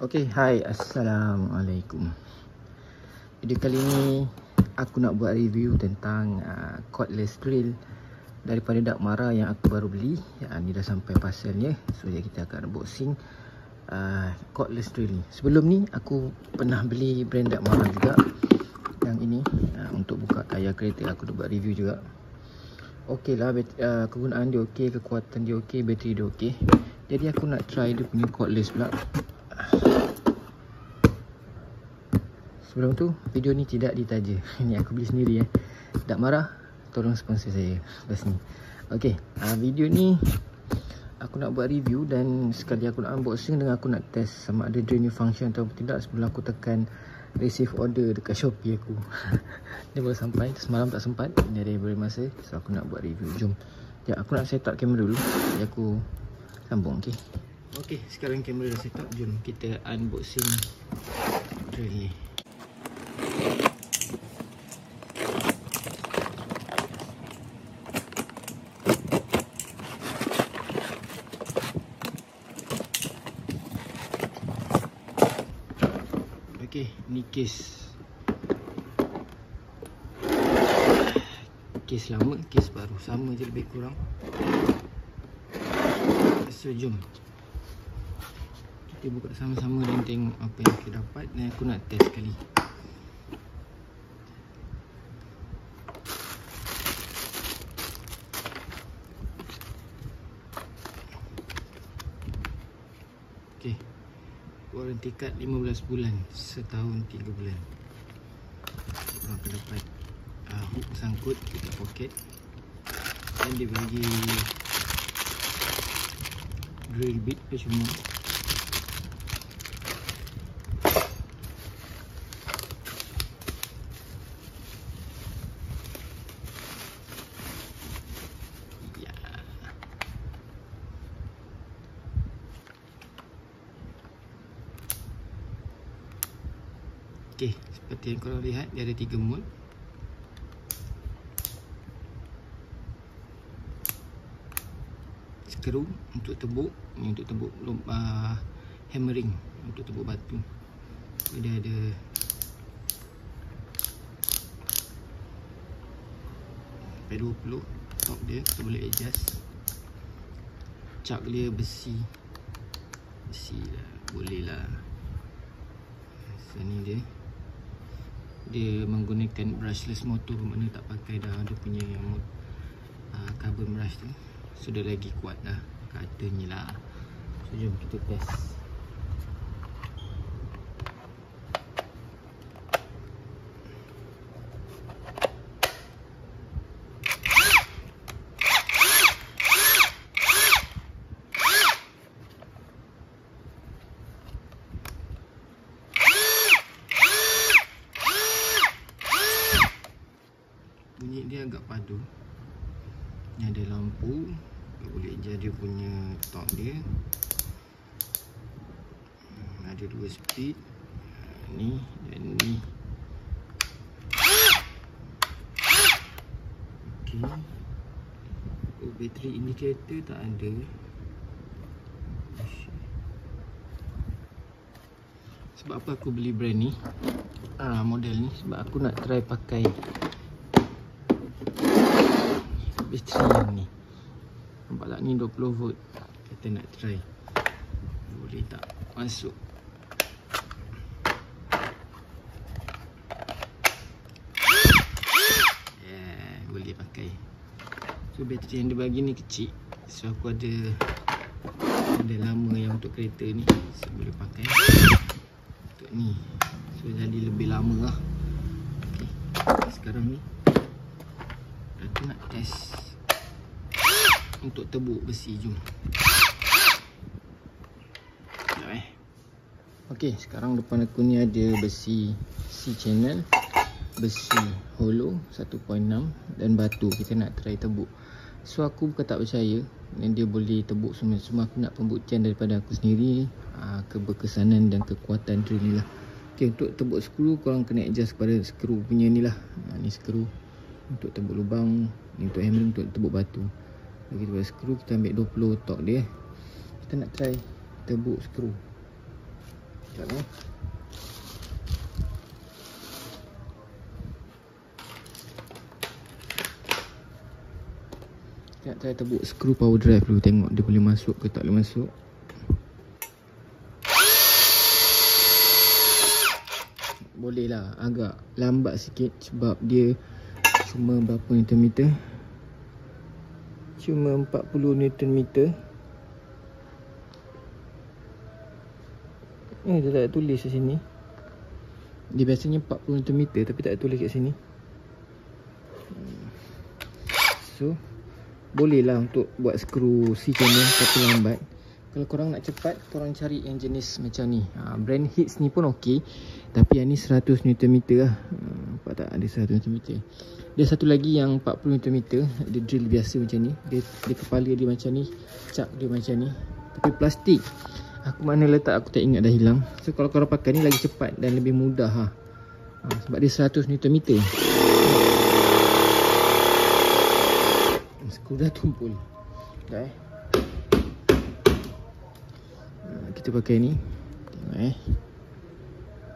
Okay, hai, Assalamualaikum. Video kali ni aku nak buat review tentang cordless drill daripada Dakmara yang aku baru beli. Ni dah sampai parcelnya. So kita akan unboxing cordless drill ni. Sebelum ni aku pernah beli brand Dakmara juga, yang ini untuk buka tayar kereta. Aku dah buat review juga. Okey lah, kegunaan dia okey, kekuatan dia okey, bateri dia okey. Jadi aku nak try dia punya cordless pula. Sebelum tu, video ni tidak ditaja. Ini aku beli sendiri Dakmara, tolong sponsor saya lepas ni. Okey, video ni aku nak buat review dan sekali aku nak unboxing dengan aku nak test sama ada drill ni function atau tidak sebelum aku tekan receive order dekat Shopee aku. Dia baru sampai, semalam tak sempat. Dia ada beri masa, so aku nak buat review. Jom. Ya, aku nak set up kamera dulu. Jadi aku sambung, okey. Okey, sekarang kamera dah set up. Jom kita unboxing drill ni. Okey, ni case lama, case baru, sama je lebih kurang. So jom kita buka sama-sama dan tengok apa yang kita dapat, dan aku nak test sekali. Okey, warranty card 15 bulan, setahun 3 bulan. Orang akan dapat hook sangkut dekat poket, dan dia bagi drill bit percuma. Ya. Okey, seperti yang korang lihat, dia ada 3 mode. Skru untuk tebuk, ni untuk tebuk hammering, untuk tebuk batu. Dia ada P20 top dia, kita boleh adjust. Chuck dia besi lah, boleh lah. So ni dia menggunakan brushless motor, bermakna tak pakai dah dia punya carbon brush tu. Sudah lagi kuat dah katanya lah. So jom kita test. Bunyi dia agak padu. Ni ada lampu, boleh jadi punya top dia. Ada 2 speed, ni dan ni. Okey. Bateri indicator tak ada. Sebab apa aku beli brand ni, model ni, sebab aku nak try pakai bateri yang ni. Nampak tak, ni 20 volt. Kita nak try boleh tak masuk. Boleh pakai. So bateri yang dia bagi ni kecil, so aku ada lama yang untuk kereta ni, so boleh pakai untuk ni. So jadi lebih lama lah. Okay. Sekarang ni aku nak test untuk tebuk besi. Jom. Okey, sekarang depan aku ni ada besi C-channel, besi hollow 1.6 dan batu. Kita nak try tebuk. So aku bukan tak percaya dan dia boleh tebuk semua. Aku nak pembuktian daripada aku sendiri, keberkesanan dan kekuatan drill ni lah. Okey, untuk tebuk skru korang kena adjust kepada skru punya ni lah. Ni skru untuk tebuk lubang, ni untuk hammering, untuk tebuk batu. Kita buat skru, kita ambil 20 torque dia. Kita nak try tebuk skru. Sekejap ni. Sekejap saya tebuk skru power drive dulu, tengok dia boleh masuk ke tak boleh masuk. Boleh lah, agak lambat sikit sebab dia cuma berapa Newton meter? Cuma 40 Newton meter. Dia tak tulis kat sini. Dia biasanya 40 Newton meter tapi tak tulis kat sini. So boleh lah untuk buat skru C channel tapi lambat. Kalau korang nak cepat, korang cari yang jenis macam ni. Brand Hits ni pun okey. Tapi yang ni 100 Nm lah. Nampak tak? Ada 100 Nm. Dia satu lagi yang 40 Nm. Dia drill biasa macam ni. Dia kepala dia macam ni. Cap dia macam ni. Tapi plastik. Aku mana letak aku tak ingat dah hilang. So kalau korang pakai ni lagi cepat dan lebih mudah ha. Sebab dia 100 Nm. Skru dah tumpul. Dah kita pakai ni. Tengok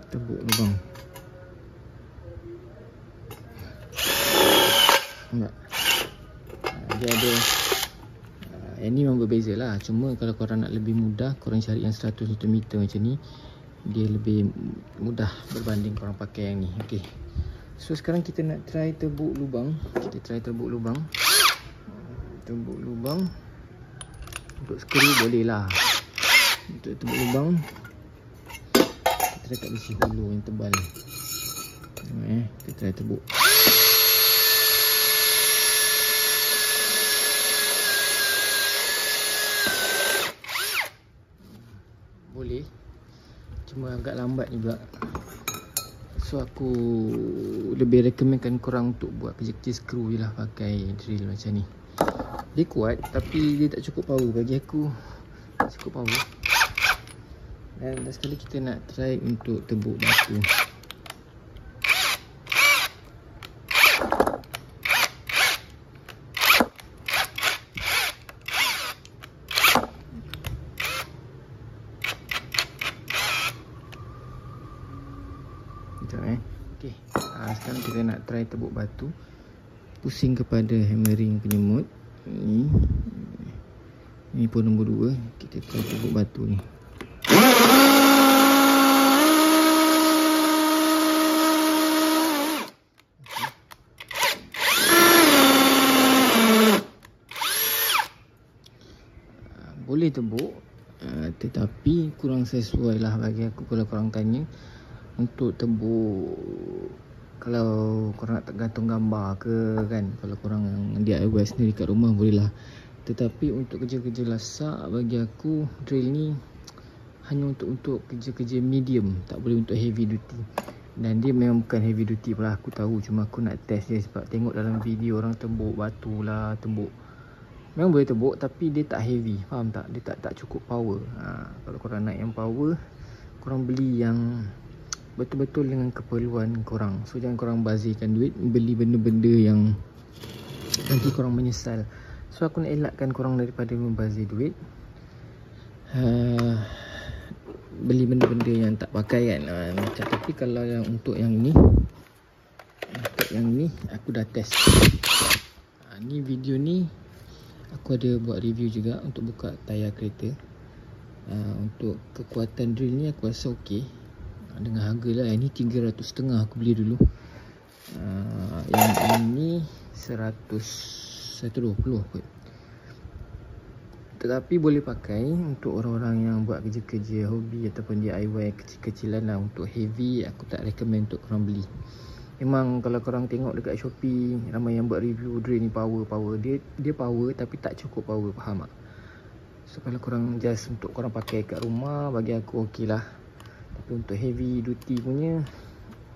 tebuk lubang. Nampak? Dia ada yang ni memang berbeza lah. Cuma kalau korang nak lebih mudah, korang cari yang 100 Nm macam ni. Dia lebih mudah berbanding korang pakai yang ni. Okay. So sekarang kita nak try tebuk lubang. Kita try tebuk lubang. Tebuk lubang. Untuk skru boleh lah. Untuk tebuk lubang kita letak besi hulu yang tebal. Kita try tebuk. Boleh. Cuma agak lambat juga. So aku lebih recommendkan korang untuk buat kerja-kerja skru je lah pakai drill macam ni. Dia kuat tapi dia tak cukup power bagi aku. Tak cukup power. Dan last sekali kita nak try untuk tebuk batu. Sekejap okay. Sekarang kita nak try tebuk batu. Pusing kepada hammering penyemut. Ini pun nombor 2. Kita try tebuk batu ni. Boleh tebuk, tetapi kurang sesuai lah bagi aku kalau korang tanya. Untuk tebuk, kalau korang nak gantung gambar ke kan, kalau korang DIY sendiri kat rumah boleh lah. Tetapi untuk kerja-kerja lasak bagi aku, drill ni hanya untuk kerja-kerja medium, tak boleh untuk heavy duty. Dan dia memang bukan heavy duty pula, aku tahu. Cuma aku nak test je sebab tengok dalam video orang tebuk batu lah, tebuk memang boleh tebuk tapi dia tak heavy, faham tak? Dia tak cukup power. Kalau korang nak yang power, korang beli yang betul-betul dengan keperluan korang. So jangan korang bazirkan duit beli benda-benda yang nanti korang menyesal. So aku nak elakkan korang daripada membazir duit, beli benda-benda yang tak pakai kan. Tapi kalau yang untuk yang ini, aku dah test. Ni video ni aku ada buat review juga untuk buka tayar kereta. Untuk kekuatan drill ni aku rasa okey. Dengan harga lah, yang ni 300.5 aku beli dulu. Yang ini 120 kot. Tetapi boleh pakai untuk orang-orang yang buat kerja-kerja hobi ataupun DIY kecil-kecilan lah. Untuk heavy aku tak recommend untuk korang beli. Memang kalau korang tengok dekat Shopee, ramai yang buat review drill ni power. Dia power tapi tak cukup power, faham tak? So kalau korang just untuk korang pakai kat rumah, bagi aku okey lah. Tapi untuk heavy duty punya,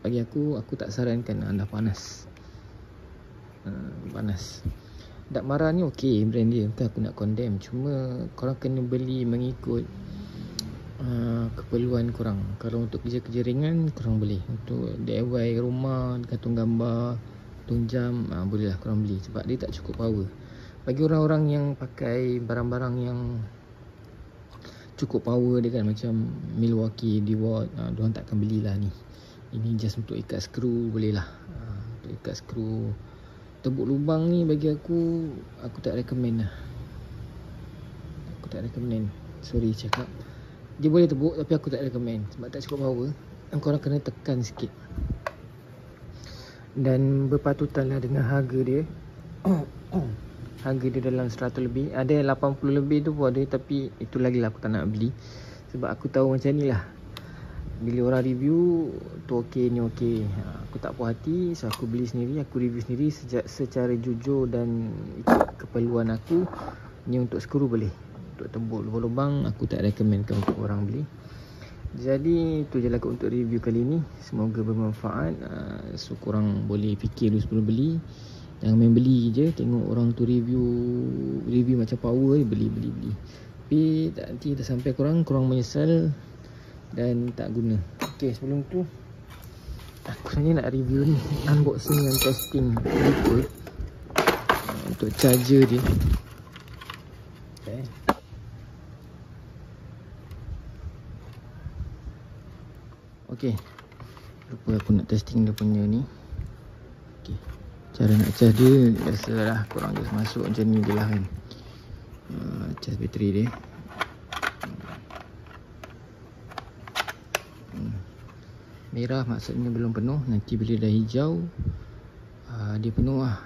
bagi aku tak sarankan. Dah panas. Panas. Dakmara ni okey brand dia, bukan aku nak condemn. Cuma korang kena beli mengikut keperluan korang. Kalau untuk kerja-kerja ringan, korang boleh. Untuk DIY rumah, gantung gambar, gantung jam, bolehlah korang beli. Sebab dia tak cukup power. Bagi orang-orang yang pakai barang-barang yang cukup power dia kan, macam Milwaukee, DeWalt, diorang takkan belilah ni. Ini just untuk ikat skru boleh lah. Untuk ikat skru. Tebuk lubang ni bagi aku tak recommend lah. Aku tak recommend. Sorry cakap. Dia boleh tebuk tapi aku tak recommend sebab tak cukup power. Korang kena tekan sikit. Dan berpatutanlah dengan harga dia. Harga dia dalam 100 lebih. Ada 80 lebih tu pun ada, tapi itu lagi lah aku tak nak beli. Sebab aku tahu macam ni lah, bila orang review tu okey, ni okey, aku tak puas hati. So aku beli sendiri, aku review sendiri secara jujur dan ikut keperluan aku. Ni untuk skru boleh, untuk tembuk lubang-lubang aku tak recommendkan untuk orang beli. Jadi itu je lah untuk review kali ni. Semoga bermanfaat. So korang boleh fikir dulu sebelum beli. Jangan main beli je, tengok orang tu review macam power, beli. Tapi nanti dah sampai korang menyesal dan tak guna. Okay, sebelum tu aku sebenarnya nak review ni, unboxing dan testing Ripple untuk charger dia. Okay. Okay, lupa aku nak testing dia punya ni. Okay, cara nak charge dia biasalah, korang just masuk macam ni je lah kan. Charge bateri dia. Merah maksudnya belum penuh. Nanti bila dah hijau dia penuh lah.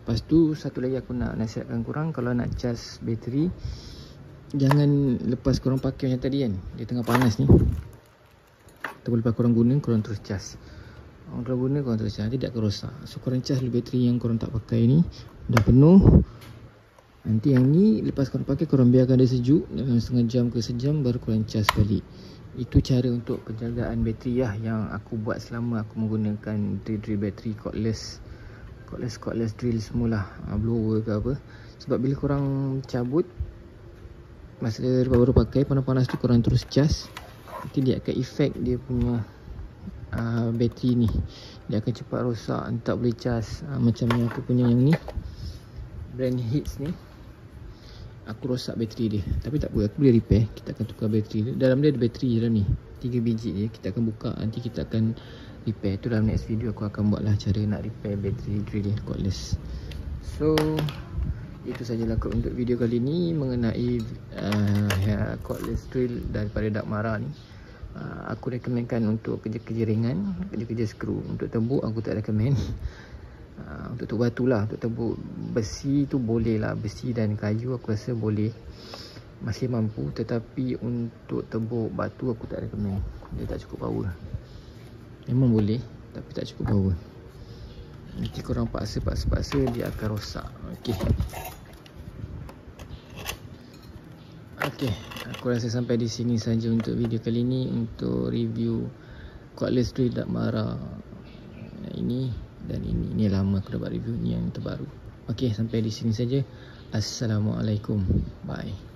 Lepas tu satu lagi aku nak nasihatkan korang, kalau nak charge bateri, jangan lepas korang pakai macam tadi kan, dia tengah panas ni, atau lepas korang guna, korang terus charge. Korang guna, korang terus charge, dia tak akan rosak. So korang charge bateri yang korang tak pakai ni, dah penuh. Nanti yang ni lepas korang pakai, korang biarkan dia sejuk dalam setengah jam ke sejam, baru korang charge balik. Itu cara untuk penjagaan bateri lah yang aku buat selama aku menggunakan drill bateri, cordless drill semualah, blower ke apa. Sebab bila korang cabut masa baru pakai panas-panas tu, korang terus charge, nanti dia akan efek dia punya bateri ni, dia akan cepat rosak, tak boleh charge. Macam yang aku punya yang ni, brand Hits ni, aku rosak bateri dia. Tapi tak apa, aku boleh repair. Kita akan tukar bateri dia. Dalam dia ada bateri dalam ni, 3 biji je. Kita akan buka, nanti kita akan repair. Tu dalam next video aku akan buat lah cara nak repair bateri drill cordless. So itu sajalah untuk video kali ni mengenai cordless drill daripada Dakmara ni. Aku rekomenkan untuk kerja-kerja ringan, kerja-kerja skru. Untuk tembuk aku tak rekomen. Untuk tembuk batu lah, untuk tembuk besi tu boleh lah, besi dan kayu aku rasa boleh, masih mampu. Tetapi untuk tembuk batu aku tak rekomen, dia tak cukup power. Memang boleh tapi tak cukup power. Nanti korang paksa dia akan rosak. Okay, aku rasa sampai di sini saja untuk video kali ni, untuk review cordless drill Dakmara ini. Dan ini lama aku dapat review, ni yang terbaru. Okay, sampai di sini saja. Assalamualaikum. Bye.